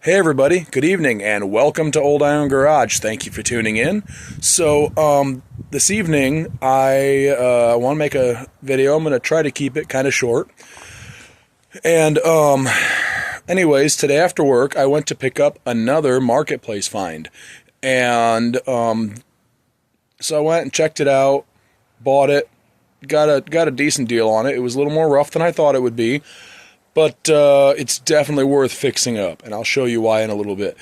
Hey everybody, good evening and welcome to Old Iron Garage. Thank you for tuning in. So this evening I want to make a video. I'm going to try to keep it kind of short. And anyways, today after work I went to pick up another marketplace find. And so I went and checked it out, bought it, got a decent deal on it. It was a little more rough than I thought it would be. But it's definitely worth fixing up, and I'll show you why in a little bit.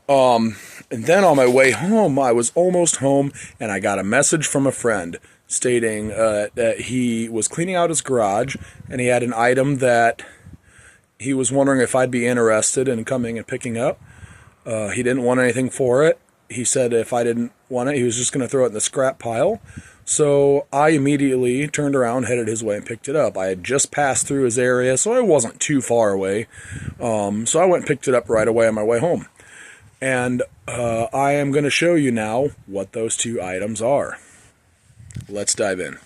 And then on my way home, I was almost home, and I got a message from a friend stating that he was cleaning out his garage, and he had an item that he was wondering if I'd be interested in coming and picking up. He didn't want anything for it. He said if I didn't want it, he was just going to throw it in the scrap pile. So I immediately turned around, headed his way, and picked it up. I had just passed through his area, so I wasn't too far away. So I went and picked it up right away on my way home. And I am going to show you now what those two items are. Let's dive in.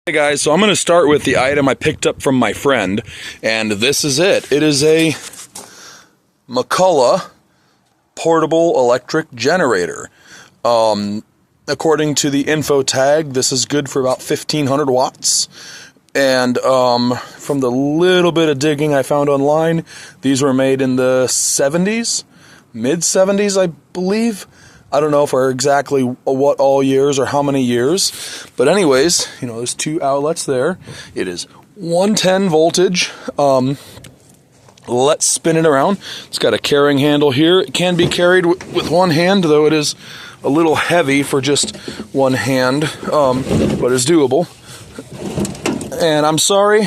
Hey guys, so I'm going to start with the item I picked up from my friend, and this is it. It is a Mcculough portable electric generator. According to the info tag, this is good for about 1,500 watts. And from the little bit of digging I found online, these were made in the 70s, mid-70s, I believe. I don't know for exactly what all years or how many years. But anyways, you know, there's two outlets there. It is 110 voltage. Let's spin it around. It's got a carrying handle here. It can be carried with one hand, though it is a little heavy for just one hand, but it's doable. And I'm sorry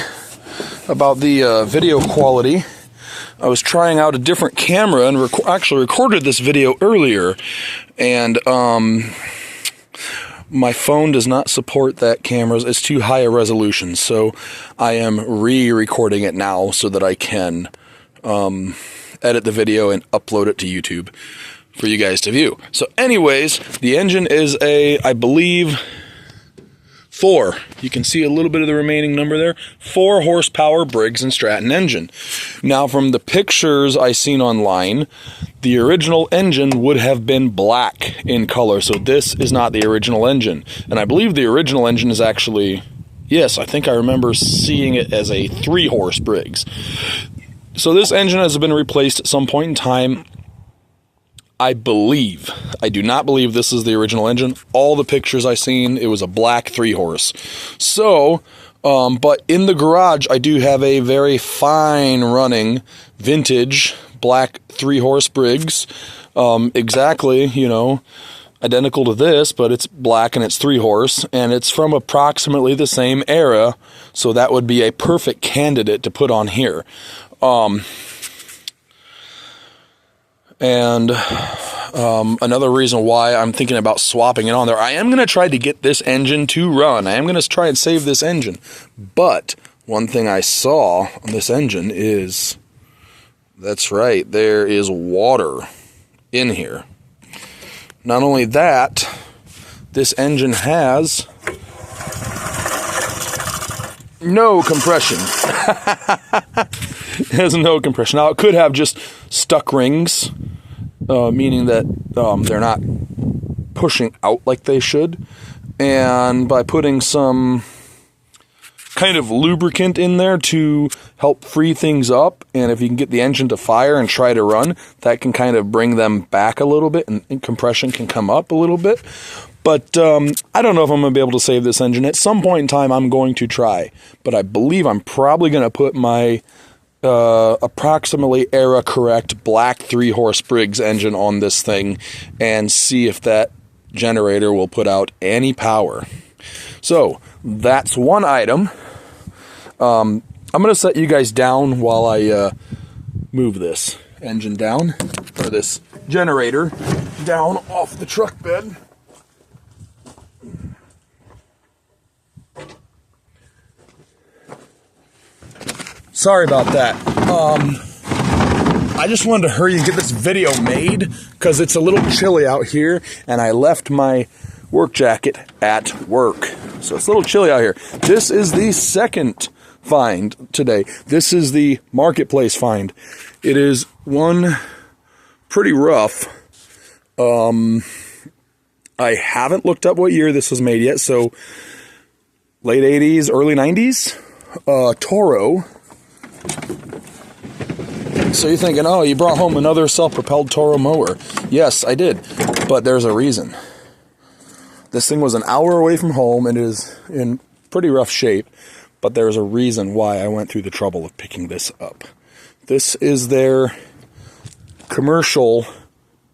about the video quality. I was trying out a different camera and actually recorded this video earlier, and my phone does not support that camera. It's too high a resolution, so I am re-recording it now so that I can edit the video and upload it to YouTube for you guys to view. So anyways, the engine is a, I believe, 4. You can see a little bit of the remaining number there. 4 horsepower Briggs & Stratton engine. Now from the pictures I seen online, the original engine would have been black in color. So this is not the original engine. And I believe the original engine is actually, yes, I think I remember seeing it as a 3-horse Briggs. So this engine has been replaced at some point in time. I believe. I do not believe this is the original engine. All the pictures I seen, it was a black 3-horse. So, but in the garage, I do have a very fine running vintage black 3-horse Briggs. Exactly, you know, identical to this, but it's black and it's 3-horse, and it's from approximately the same era. So that would be a perfect candidate to put on here. And another reason why I'm thinking about swapping it on there, I am going to try to get this engine to run. I am going to try and save this engine. But one thing I saw on this engine is, that's right, there is water in here. Not only that, this engine has no compression. It has no compression. Now, it could have just stuck rings, meaning that they're not pushing out like they should. And by putting some kind of lubricant in there to help free things up, and if you can get the engine to fire and try to run, that can kind of bring them back a little bit, and compression can come up a little bit. But I don't know if I'm going to be able to save this engine. At some point in time, I'm going to try. But I believe I'm probably going to put my approximately era correct black 3-horse Briggs engine on this thing and see if that generator will put out any power. So that's one item. I'm going to set you guys down while I move this engine down, or this generator down off the truck bed. Sorry about that. I just wanted to hurry and get this video made because it's a little chilly out here, and I left my work jacket at work. So it's a little chilly out here. This is the second find today. This is the marketplace find. It is one pretty rough. I haven't looked up what year this was made yet, so late 80s, early 90s. Toro. So you're thinking, oh, you brought home another self-propelled Toro mower. Yes, I did, but there's a reason. This thing was an hour away from home and is in pretty rough shape, but there's a reason why I went through the trouble of picking this up. This is their Commercial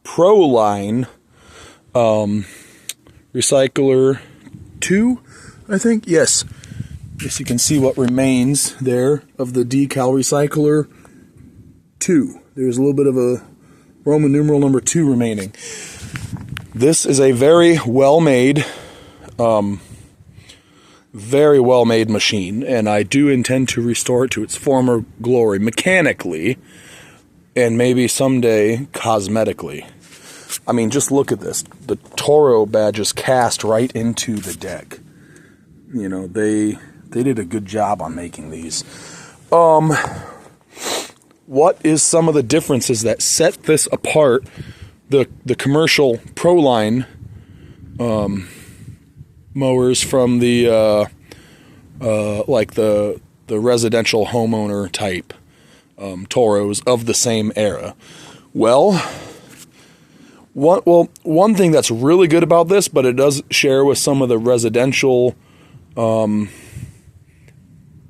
Proline Recycler 2, I think. Yes. Yes, you can see what remains there of the decal Recycler 2. There's a little bit of a Roman numeral number 2 remaining. This is a very well-made machine, and I do intend to restore it to its former glory mechanically and maybe someday cosmetically. I mean, just look at this. The Toro badge is cast right into the deck. You know, they did a good job on making these. What is some of the differences that set this apart? The Commercial Proline mowers from the like the residential homeowner type Toros of the same era. Well, one thing that's really good about this, but it does share with some of the residential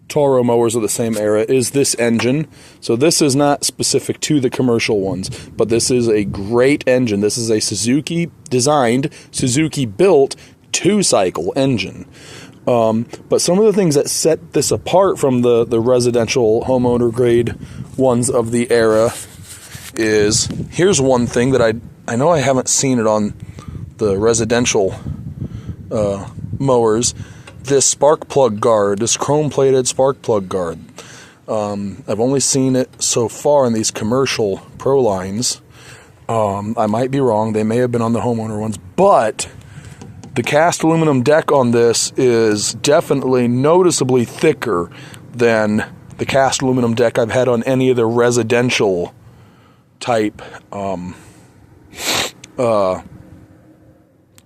Toro mowers of the same era, is this engine. So this is not specific to the commercial ones, but this is a great engine. This is a Suzuki designed, Suzuki built 2-cycle engine. But some of the things that set this apart from the residential homeowner grade ones of the era is, here's one thing that I know I haven't seen it on the residential mowers. This spark plug guard, this chrome-plated spark plug guard. I've only seen it so far in these commercial Prolines. I might be wrong. They may have been on the homeowner ones, but the cast aluminum deck on this is definitely noticeably thicker than the cast aluminum deck I've had on any of the residential type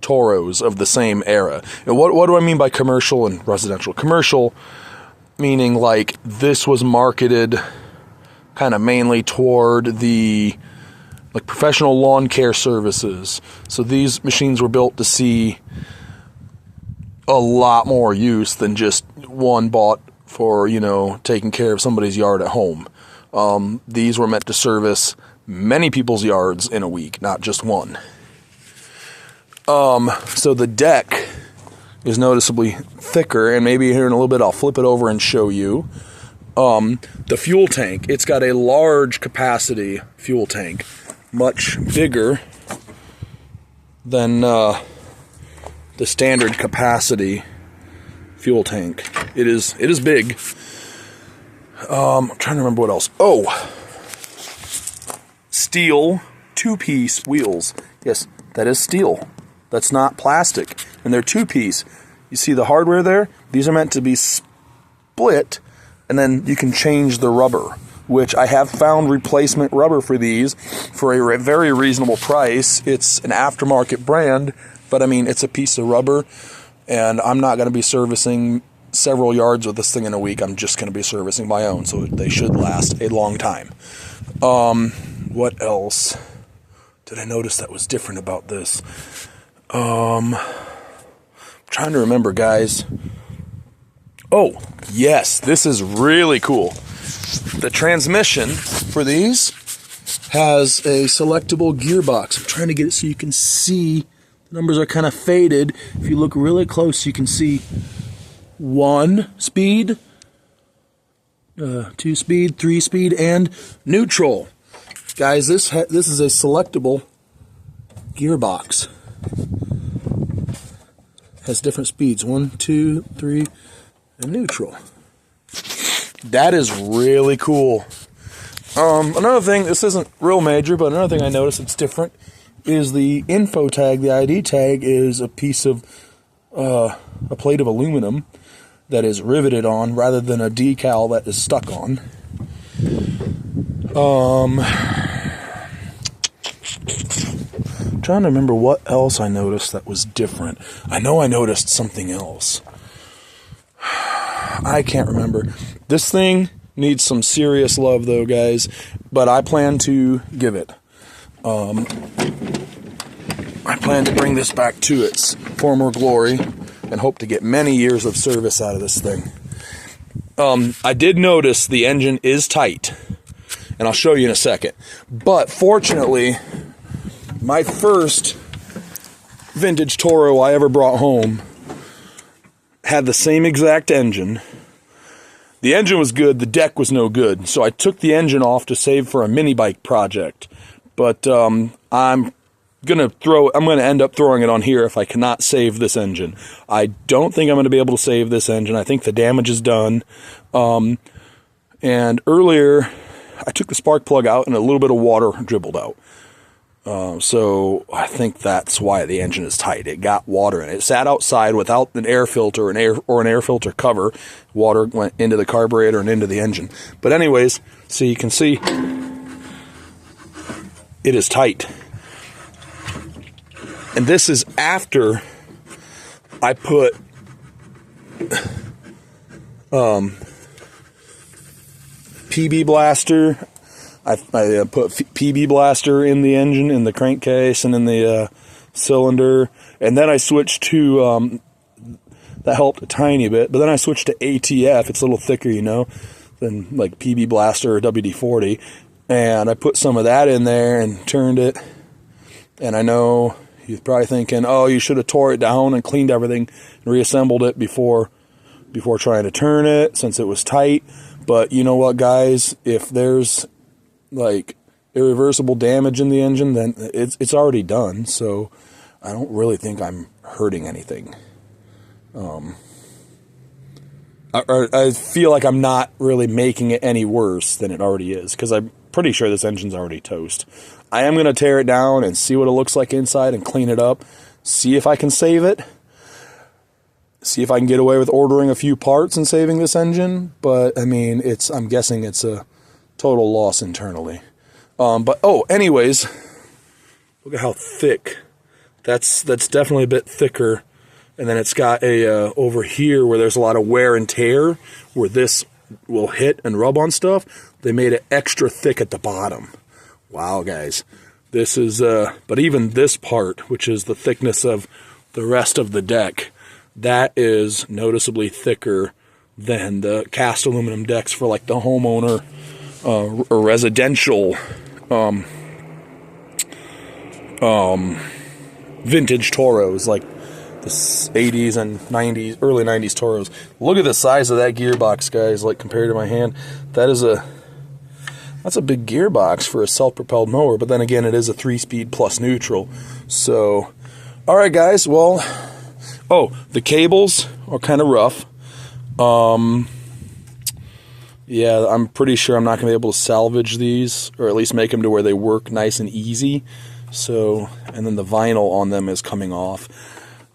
Toros of the same era. And what do I mean by commercial and residential? Commercial meaning like this was marketed kind of mainly toward the like professional lawn care services. So these machines were built to see a lot more use than just one bought for, you know, taking care of somebody's yard at home. These were meant to service many people's yards in a week, not just one. So the deck is noticeably thicker, and maybe here in a little bit I'll flip it over and show you. The fuel tank, it's got a large capacity fuel tank, much bigger than the standard capacity fuel tank. It is big. I'm trying to remember what else. Oh, steel 2-piece wheels. Yes, that is steel. That's not plastic, and they're 2-piece. You see the hardware there? These are meant to be split, and then you can change the rubber, which I have found replacement rubber for these for a very reasonable price. It's an aftermarket brand, but I mean, it's a piece of rubber, and I'm not going to be servicing several yards with this thing in a week. I'm just going to be servicing my own, so they should last a long time. What else did I notice that was different about this? I'm trying to remember, guys. Oh, yes, this is really cool. The transmission for these has a selectable gearbox. I'm trying to get it so you can see. The numbers are kind of faded. If you look really close, you can see 1 speed, 2 speed, 3 speed, and neutral. Guys, this is a selectable gearbox. Has different speeds, 1, 2, 3, and neutral. That is really cool. Another thing, this isn't real major, but another thing I noticed that's different is the info tag. The ID tag is a piece of a plate of aluminum that is riveted on rather than a decal that is stuck on. trying to remember what else I noticed that was different. I know I noticed something else. I can't remember. This thing needs some serious love though, guys, but I plan to give it. I plan to bring this back to its former glory and hope to get many years of service out of this thing. I did notice the engine is tight, and I'll show you in a second. But fortunately, my first vintage Toro I ever brought home had the same exact engine. The engine was good, the deck was no good, so I took the engine off to save for a mini bike project. But I'm gonna end up throwing it on here if I cannot save this engine. I don't think I'm gonna be able to save this engine. I think the damage is done. And earlier, I took the spark plug out and a little bit of water dribbled out. So I think that's why the engine is tight. It got water in it. It sat outside without an air filter or an air filter cover. Water went into the carburetor and into the engine. But anyways, so you can see it is tight. And this is after I put PB Blaster. I put PB Blaster in the engine, in the crankcase, and in the cylinder. And then I switched to, that helped a tiny bit, but then I switched to ATF. It's a little thicker, you know, than like PB Blaster or WD-40. And I put some of that in there and turned it. And I know you're probably thinking, oh, you should have tore it down and cleaned everything and reassembled it before trying to turn it, since it was tight. But you know what, guys? If there's like irreversible damage in the engine, then it's already done. So I don't really think I'm hurting anything. I feel like I'm not really making it any worse than it already is, because I'm pretty sure this engine's already toast. I am going to tear it down and see what it looks like inside and clean it up. See if I can save it. See if I can get away with ordering a few parts and saving this engine. But, I mean, I'm guessing it's a total loss internally. Anyways, look at how thick. That's definitely a bit thicker. And then it's got over here where there's a lot of wear and tear, where this will hit and rub on stuff. They made it extra thick at the bottom. Wow, guys. This is, but even this part, which is the thickness of the rest of the deck, that is noticeably thicker than the cast aluminum decks for like the homeowner or residential vintage Toros, like the 80s and 90s, early 90s Toros. Look at the size of that gearbox, guys, like compared to my hand. That's a big gearbox for a self-propelled mower, but then again, it is a 3-speed plus neutral. So, alright guys, well, the cables are kind of rough. Yeah, I'm pretty sure I'm not going to be able to salvage these, or at least make them to where they work nice and easy. So, and then the vinyl on them is coming off.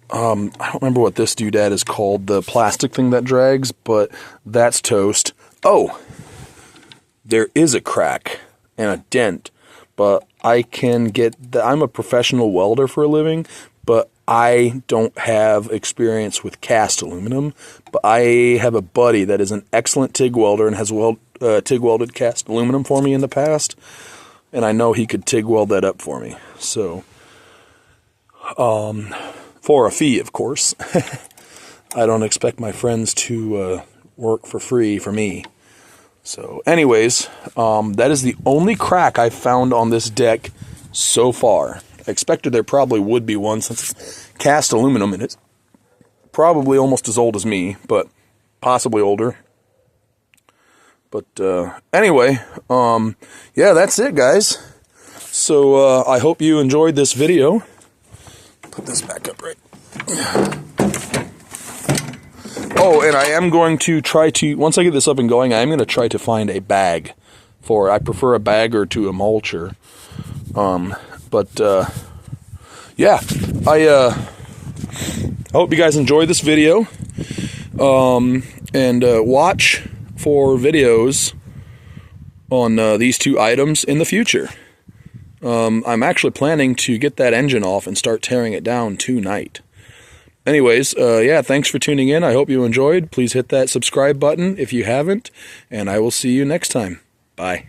I don't remember what this doodad is called, the plastic thing that drags, but that's toast. Oh! There is a crack and a dent, but I can get I'm a professional welder for a living, but I don't have experience with cast aluminum. But I have a buddy that is an excellent TIG welder and has TIG welded cast aluminum for me in the past, and I know he could TIG weld that up for me. So, for a fee, of course. I don't expect my friends to work for free for me. So, anyways, that is the only crack I've found on this deck so far. I expected there probably would be one, since it's cast aluminum and it's probably almost as old as me, but possibly older. But anyway, yeah, that's it, guys. So I hope you enjoyed this video. Put this back up right. Oh, and I am going to try to, once I get this up and going, I am going to try to find a bag for, I prefer a bagger to a mulcher. Yeah, I hope you guys enjoyed this video, and watch for videos on these two items in the future. I'm actually planning to get that engine off and start tearing it down tonight. Anyways, yeah, thanks for tuning in. I hope you enjoyed. Please hit that subscribe button if you haven't, and I will see you next time. Bye.